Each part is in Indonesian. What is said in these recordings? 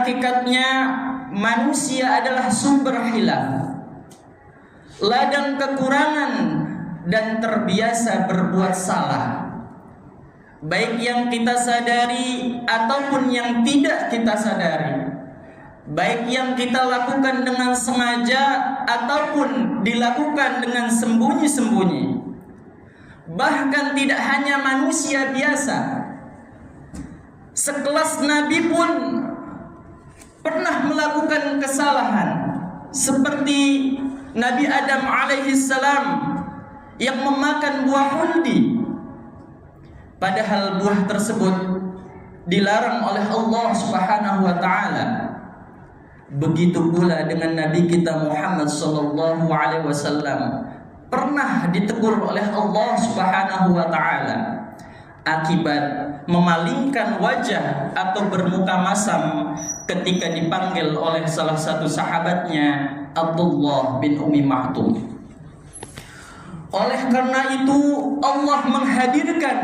hakikatnya manusia adalah sumber hilaf, ladang kekurangan, dan terbiasa berbuat salah, baik yang kita sadari ataupun yang tidak kita sadari, baik yang kita lakukan dengan sengaja ataupun dilakukan dengan sembunyi-sembunyi. Bahkan tidak hanya manusia biasa, sekelas Nabi pun pernah melakukan kesalahan, seperti Nabi Adam alaihissalam yang memakan buah huldi, padahal buah tersebut dilarang oleh Allah Subhanahu wa taala. Begitu pula dengan Nabi kita Muhammad sallallahu alaihi wasallam pernah ditegur oleh Allah Subhanahu wa taala akibat memalingkan wajah atau bermuka masam ketika dipanggil oleh salah satu sahabatnya, Abdullah bin Ummi Maktum. Oleh karena itu Allah menghadirkan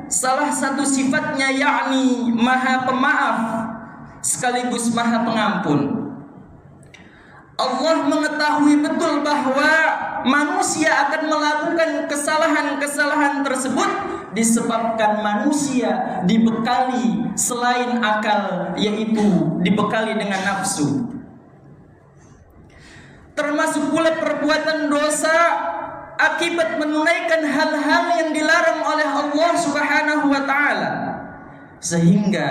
salah satu sifatnya, yakni Maha Pemaaf sekaligus Maha Pengampun. Allah mengetahui betul bahwa manusia akan melakukan kesalahan-kesalahan tersebut disebabkan manusia dibekali selain akal, yaitu dibekali dengan nafsu. Termasuk pula perbuatan dosa akibat menunaikan hal-hal yang dilarang oleh Allah Subhanahu wa taala, sehingga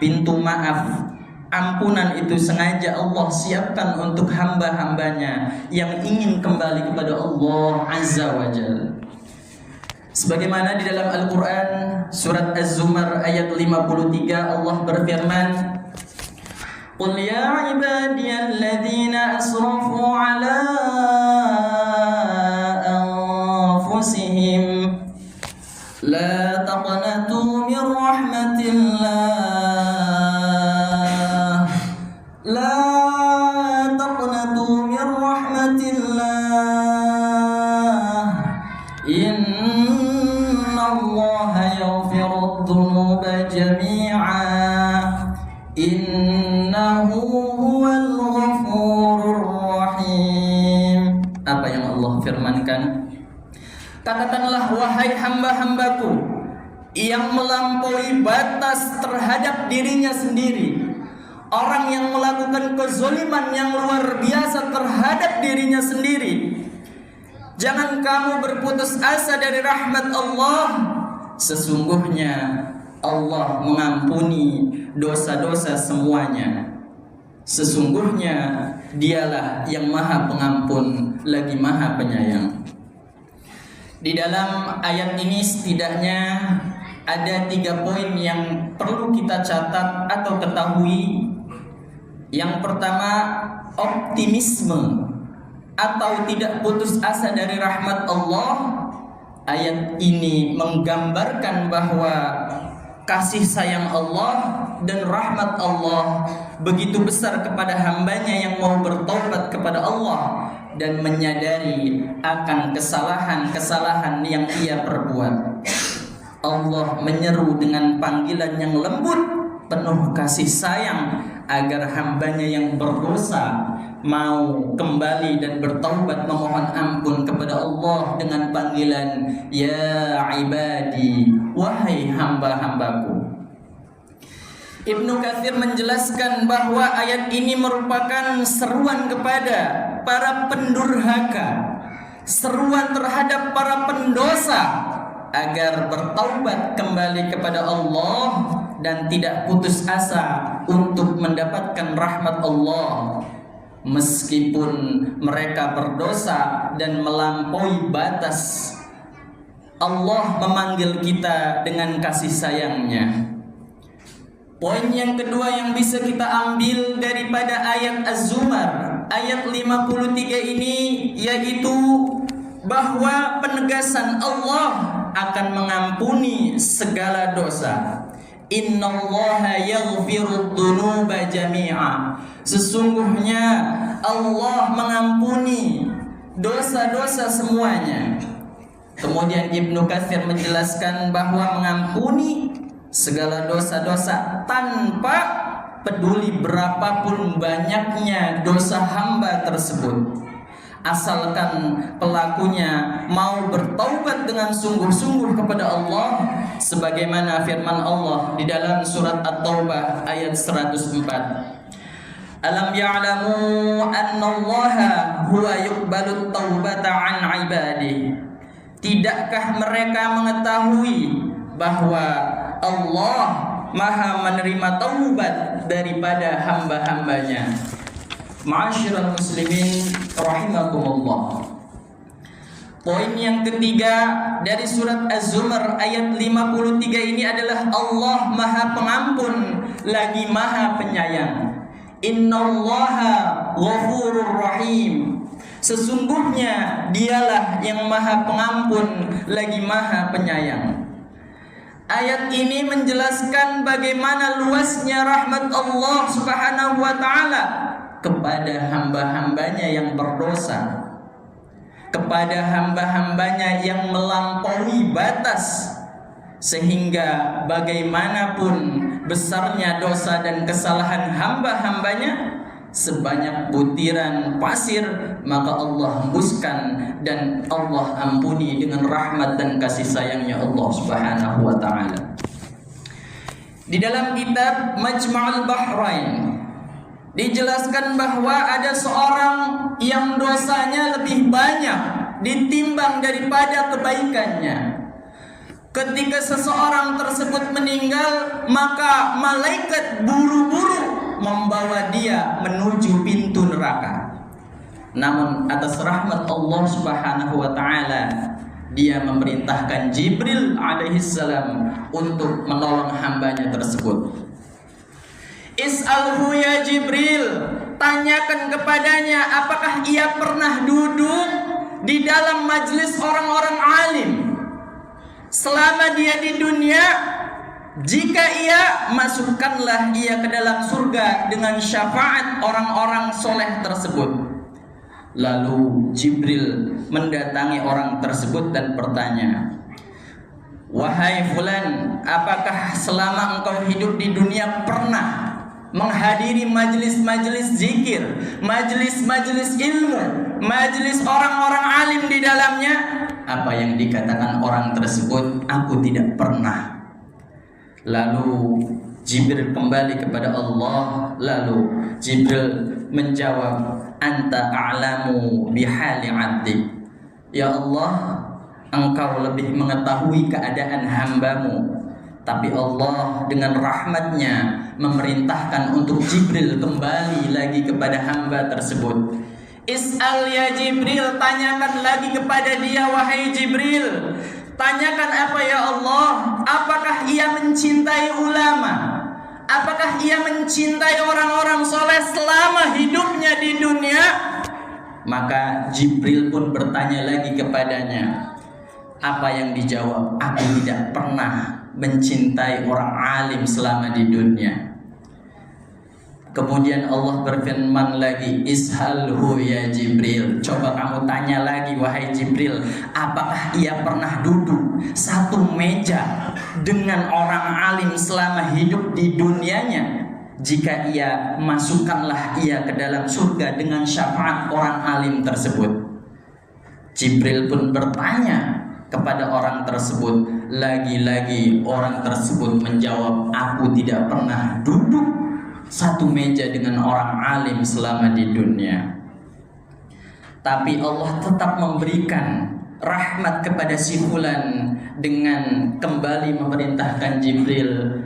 pintu maaf, ampunan itu sengaja Allah siapkan untuk hamba-hambanya yang ingin kembali kepada Allah Azza wa Jalla. Sebagaimana di dalam Al-Quran surat Az-Zumar ayat 53 Allah berfirman, Qul ya ibadiyalladzina asrafu ala anfusihim la taqnatu min rahmatillah La taqnatu min rahmatillah Innallaha yaghfiru dhunuba jami'a Innahu huwal ghafurur rahim. Apa yang Allah firmankan? Katakanlah wahai hamba-hambaku yang melampaui batas terhadap dirinya sendiri, orang yang melakukan kezaliman yang luar biasa terhadap dirinya sendiri, jangan kamu berputus asa dari rahmat Allah. Sesungguhnya Allah mengampuni dosa-dosa semuanya. Sesungguhnya Dialah yang Maha Pengampun lagi Maha Penyayang. Di dalam ayat ini setidaknya ada 3 poin yang perlu kita catat atau ketahui. Yang pertama, optimisme atau tidak putus asa dari rahmat Allah. Ayat ini menggambarkan bahwa kasih sayang Allah dan rahmat Allah begitu besar kepada hambanya yang mau bertaubat kepada Allah dan menyadari akan kesalahan-kesalahan yang ia perbuat. Allah menyeru dengan panggilan yang lembut, penuh kasih sayang, agar hambanya yang berdosa mau kembali dan bertaubat memohon ampun kepada Allah dengan panggilan ya ibadi, wahai hamba-hambaku. Ibnu Katsir menjelaskan bahwa ayat ini merupakan seruan kepada para pendurhaka, seruan terhadap para pendosa agar bertaubat kembali kepada Allah dan tidak putus asa untuk mendapatkan rahmat Allah. Meskipun mereka berdosa dan melampaui batas, Allah memanggil kita dengan kasih sayangnya. Poin yang kedua yang bisa kita ambil daripada ayat Az-Zumar ayat 53 ini, yaitu bahwa penegasan Allah akan mengampuni segala dosa. Innallaha yaghfiru dzunuba jami'a. Sesungguhnya Allah mengampuni dosa-dosa semuanya. Kemudian Ibnu Katsir menjelaskan bahwa mengampuni segala dosa-dosa tanpa peduli berapapun banyaknya dosa hamba tersebut, asalkan pelakunya mau bertaubat dengan sungguh-sungguh kepada Allah, sebagaimana firman Allah di dalam surat At-Taubah ayat 104. Alam ya'lamu annallaha huwa yuqbalut taubata an ibadihi. Tidakkah mereka mengetahui bahwa Allah Maha menerima taubat daripada hamba-hambanya. Ma'asyiral muslimin rahimakumullah. Poin yang ketiga dari surat Az-Zumar ayat 53 ini adalah Allah Maha Pengampun lagi Maha Penyayang. Innallaha ghafurur rahim. Sesungguhnya dialah yang Maha Pengampun lagi Maha Penyayang. Ayat ini menjelaskan bagaimana luasnya rahmat Allah Subhanahu wa taala kepada hamba-hambanya yang berdosa, kepada hamba-hambanya yang melampaui batas, sehingga bagaimanapun besarnya dosa dan kesalahan hamba-hambanya, sebanyak butiran pasir maka Allah hembuskan dan Allah ampuni dengan rahmat dan kasih sayangnya Allah Subhanahu wa taala. Di dalam kitab Majma'ul Bahrain dijelaskan bahwa ada seorang yang dosanya lebih banyak ditimbang daripada kebaikannya. Ketika seseorang tersebut meninggal, maka malaikat buru-buru membawa dia menuju pintu neraka. Namun atas rahmat Allah Subhanahu wa taala, dia memerintahkan Jibril alaihissalam untuk menolong hambanya tersebut. Is'alhu ya Jibril, tanyakan kepadanya apakah ia pernah duduk di dalam majlis orang-orang alim selama dia di dunia. Jika ia, masukkanlah ia ke dalam surga dengan syafaat orang-orang soleh tersebut. Lalu Jibril mendatangi orang tersebut dan bertanya, wahai fulan, apakah selama engkau hidup di dunia pernah menghadiri majelis-majelis zikir, majelis-majelis ilmu, majelis orang-orang alim di dalamnya? Apa yang dikatakan orang tersebut, aku tidak pernah. Lalu Jibril kembali kepada Allah. Lalu Jibril menjawab, anta a'lamu bihali 'abdi. Ya Allah, engkau lebih mengetahui keadaan hambamu. Tapi Allah dengan rahmatnya memerintahkan untuk Jibril kembali lagi kepada hamba tersebut. Is'al ya Jibril, tanyakan lagi kepada dia, wahai Jibril. Tanyakan apa ya Allah? Apakah ia mencintai ulama? Apakah ia mencintai orang-orang soleh selama hidupnya di dunia? Maka Jibril pun bertanya lagi kepadanya. Apa yang dijawab? Aku tidak pernah mencintai orang alim selama di dunia. Kemudian Allah berfirman lagi, ishalhu ya Jibril. Coba kamu tanya lagi wahai Jibril, apakah ia pernah duduk satu meja dengan orang alim selama hidup di dunianya? Jika ia, masukkanlah ia ke dalam surga dengan syafaat orang alim tersebut. Jibril pun bertanya kepada orang tersebut. Lagi-lagi orang tersebut menjawab, aku tidak pernah duduk satu meja dengan orang alim selama di dunia. Tapi Allah tetap memberikan rahmat kepada si fulan dengan kembali memerintahkan Jibril,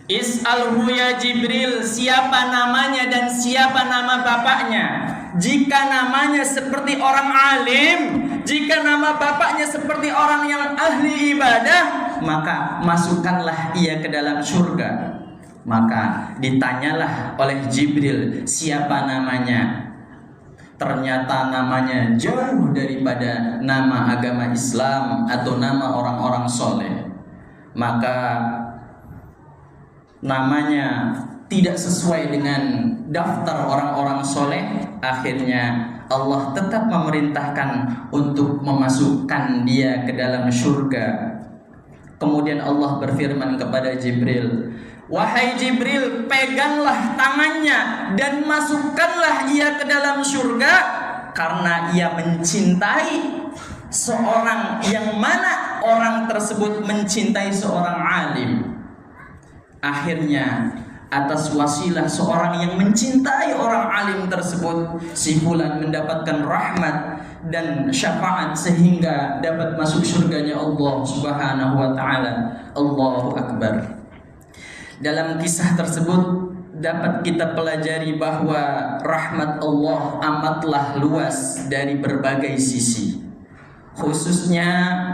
is'alhu ya Jibril, siapa namanya dan siapa nama bapaknya. Jika namanya seperti orang alim, jika nama bapaknya seperti orang yang ahli ibadah, maka masukkanlah ia ke dalam surga. Maka ditanyalah oleh Jibril siapa namanya. Ternyata namanya jauh daripada nama agama Islam atau nama orang-orang soleh. Maka namanya tidak sesuai dengan daftar orang-orang soleh. Akhirnya Allah tetap memerintahkan untuk memasukkan dia ke dalam surga. Kemudian Allah berfirman kepada Jibril, Wahai Jibril, peganglah tangannya dan masukkanlah ia ke dalam surga, karena ia mencintai seorang yang mana orang tersebut mencintai seorang alim. Akhirnya atas wasilah seorang yang mencintai orang alim tersebut, si fulan mendapatkan rahmat dan syafaat sehingga dapat masuk surganya Allah Subhanahu wa taala. Allahu akbar. Dalam kisah tersebut dapat kita pelajari bahwa rahmat Allah amatlah luas dari berbagai sisi, khususnya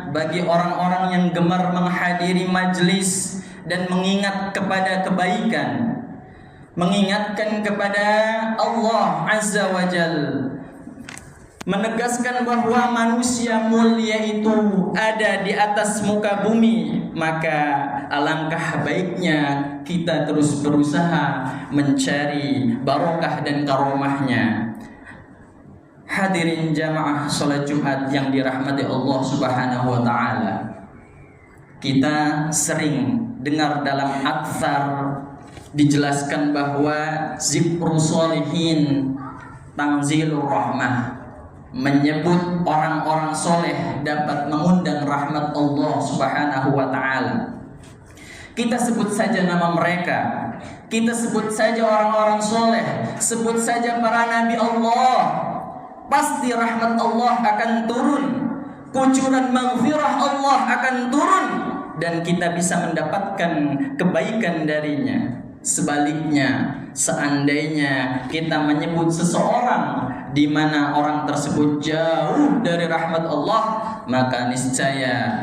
bagi orang-orang yang gemar menghadiri majlis dan mengingat kepada kebaikan, mengingatkan kepada Allah Azza wa Jalla, menegaskan bahwa manusia mulia itu ada di atas muka bumi. Maka alangkah baiknya kita terus berusaha mencari barokah dan karomahnya. Hadirin jamaah salat Jumat yang dirahmati Allah Subhanahu wa taala, kita sering dengar dalam atsar dijelaskan bahwa zikrus sholihin tanzilur rahmah, menyebut orang-orang soleh dapat mengundang rahmat Allah Subhanahu wa taala. Kita sebut saja nama mereka, kita sebut saja orang-orang soleh, sebut saja para nabi Allah, pasti rahmat Allah akan turun, kucuran maghfirah Allah akan turun, dan kita bisa mendapatkan kebaikan darinya. Sebaliknya, seandainya kita menyebut seseorang di mana orang tersebut jauh dari rahmat Allah, maka niscaya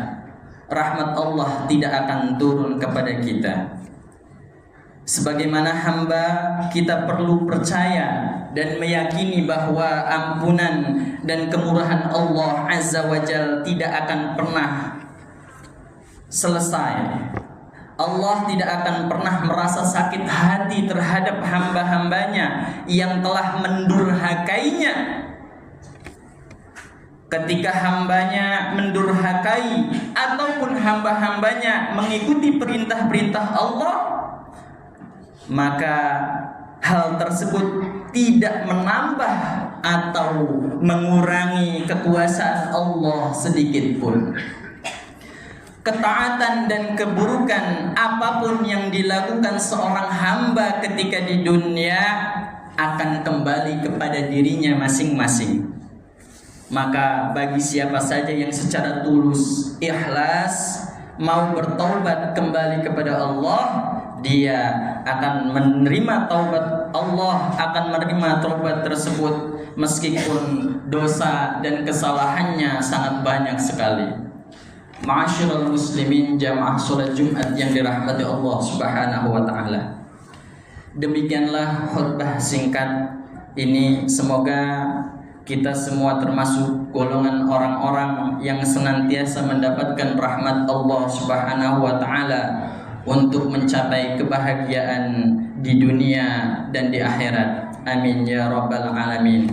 rahmat Allah tidak akan turun kepada kita. Sebagaimana hamba, kita perlu percaya dan meyakini bahwa ampunan dan kemurahan Allah Azza wa Jalla tidak akan pernah selesai. Allah tidak akan pernah merasa sakit hati terhadap hamba-hambanya yang telah mendurhakainya. Ketika hambanya mendurhakai ataupun hamba-hambanya mengikuti perintah-perintah Allah, maka hal tersebut tidak menambah atau mengurangi kekuasaan Allah sedikit pun. Ketaatan dan keburukan apapun yang dilakukan seorang hamba ketika di dunia akan kembali kepada dirinya masing-masing. Maka bagi siapa saja yang secara tulus, ikhlas, mau bertaubat kembali kepada Allah, dia akan menerima taubat Allah, akan menerima taubat tersebut meskipun dosa dan kesalahannya sangat banyak sekali. Ma'asyiral muslimin jamaah salat Jumat yang dirahmati Allah Subhanahu wa taala. Demikianlah khutbah singkat ini, semoga kita semua termasuk golongan orang-orang yang senantiasa mendapatkan rahmat Allah Subhanahu wa taala untuk mencapai kebahagiaan di dunia dan di akhirat. Amin ya rabbal alamin.